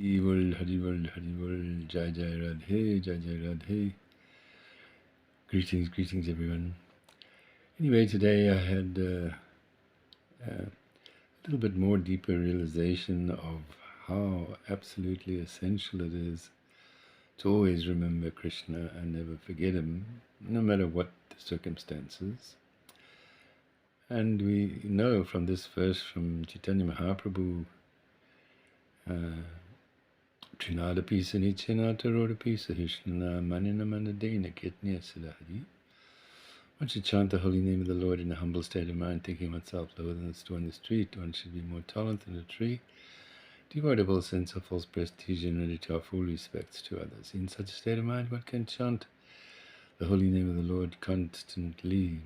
Haribol, Jai Jai Radhe, Jai Jai Radhe. Greetings everyone. Anyway, today I had a little bit more deeper realization of how absolutely essential it is to always remember Krishna and never forget him, no matter what the circumstances. And we know from this verse from Chaitanya Mahaprabhu, Trinadapi Sanichinatarodapi Sahishnana Manina Manadena Kitnya Siddhari. One should chant the holy name of the Lord in a humble state of mind, thinking oneself lower than the store in the street. One should be more tolerant than a tree, devoid of all sense of false prestige and ready to offer full respects to others. In such a state of mind, one can chant the holy name of the Lord constantly.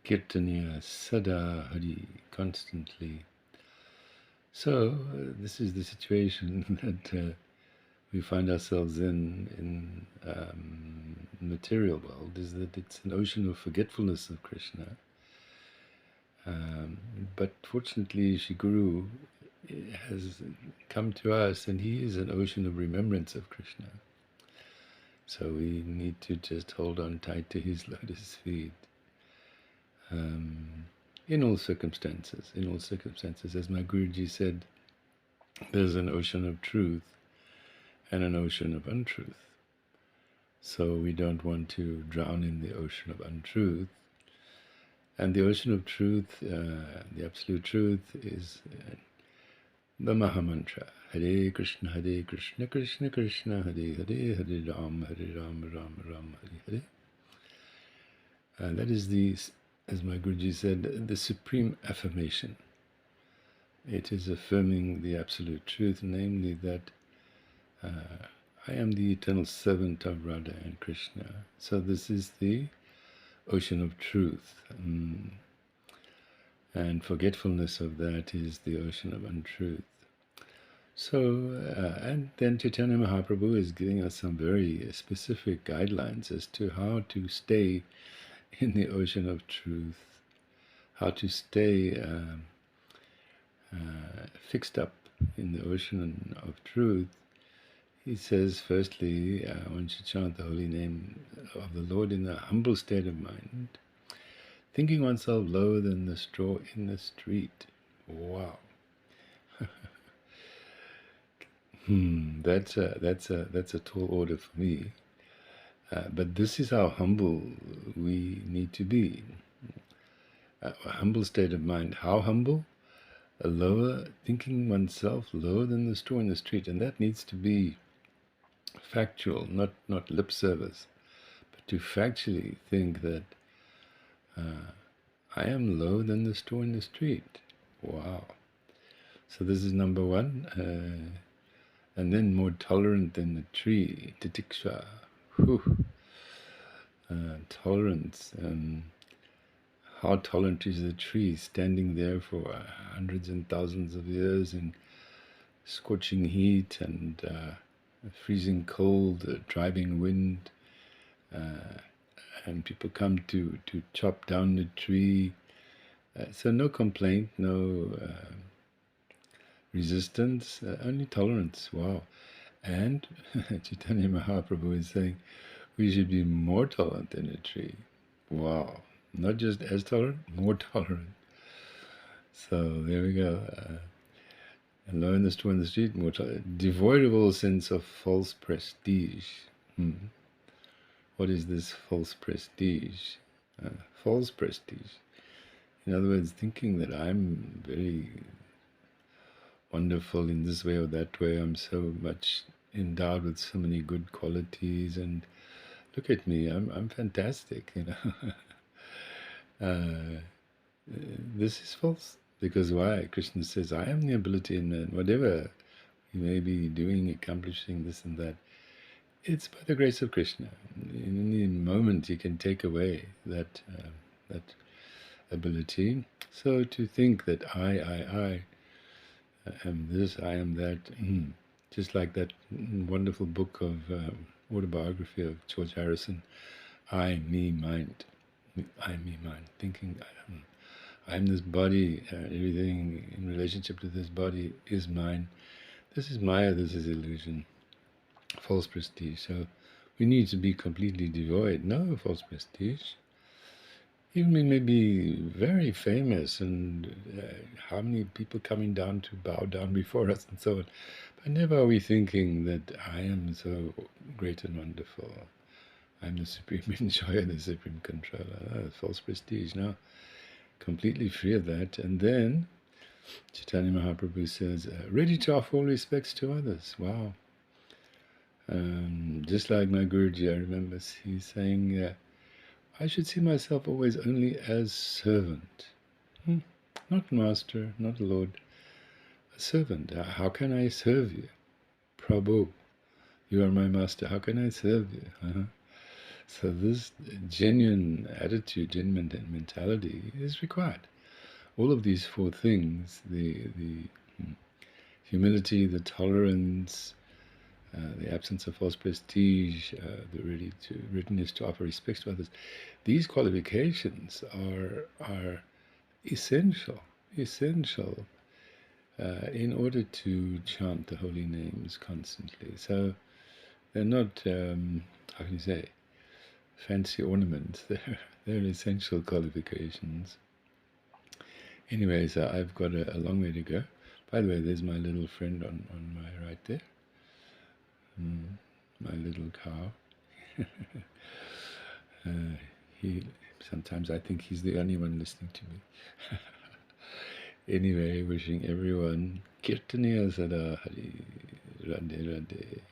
Kirtaniya Sada Hari, constantly. So, this is the situation that we find ourselves in material world, is that it's an ocean of forgetfulness of Krishna. But fortunately, Shri Guru has come to us, and he is an ocean of remembrance of Krishna. So we need to just hold on tight to his lotus feet. In all circumstances, as my Guruji said, there's an ocean of truth and an ocean of untruth. So we don't want to drown in the ocean of untruth. And the ocean of truth, the absolute truth, is the Mahamantra. Hare Krishna, Krishna Krishna, Hare Hare, Hare Ram, Ram Ram, Hare Hare. That is the, as my Guruji said, the supreme affirmation. It is affirming the absolute truth, namely that I am the eternal servant of Radha and Krishna. So this is the ocean of truth. And forgetfulness of that is the ocean of untruth. So, and then Chaitanya Mahaprabhu is giving us some very specific guidelines as to how to stay in the ocean of truth, how to stay fixed up in the ocean of truth. He says, firstly, one should chant the holy name of the Lord in a humble state of mind, thinking oneself lower than the straw in the street. Wow. That's a tall order for me. But this is how humble we need to be. A humble state of mind. How humble? Thinking oneself lower than the straw in the street. And that needs to be factual, not lip service, but to factually think that I am lower than the straw in the street. Wow. So this is number one. And then more tolerant than the tree, titiksha. Tolerance. How tolerant is the tree, standing there for hundreds and thousands of years in scorching heat and freezing cold, driving wind, and people come to chop down the tree. So no complaint, no resistance, only tolerance. Wow. And Chaitanya Mahaprabhu is saying we should be more tolerant than a tree. Wow. Not just as tolerant, more tolerant. So there we go. And low in the straw in the street, more devoid of all sense of false prestige. What is this false prestige? False prestige. In other words, thinking that I'm very wonderful in this way or that way. I'm so much endowed with so many good qualities, and look at me, I'm fantastic, you know. This is false. Because why? Krishna says, I am the ability in man. Whatever you may be doing, accomplishing this and that, it's by the grace of Krishna. In any moment, you can take away that ability. So to think that I am this, I am that, just like that wonderful book of autobiography of George Harrison, I, me, mind. I, me, mind. Thinking, I'm this body, everything in relationship to this body is mine. This is Maya, this is illusion, false prestige. So we need to be completely devoid. No false prestige. Even we may be very famous and how many people coming down to bow down before us and so on. But never are we thinking that I am so great and wonderful. I'm the supreme enjoyer, the supreme controller. False prestige. No, completely free of that. And then Chaitanya Mahaprabhu says, ready to offer all respects to others. Wow. Just like my Guruji, I remember he's saying, I should see myself always only as servant. Not master, not lord, a servant. How can I serve you? Prabhu, you are my master. How can I serve you? So this genuine attitude, genuine mentality is required. All of these four things, the humility, the tolerance, the absence of false prestige, the readiness to offer respect to others, these qualifications are essential in order to chant the holy names constantly. So they're not, how can you say, fancy ornaments. They're essential qualifications. Anyways, I've got a long way to go. By the way, there's my little friend on my right there. My little cow. He sometimes I think he's the only one listening to me. Anyway, wishing everyone Kirtaniya Sada Hari Radhe Radhe.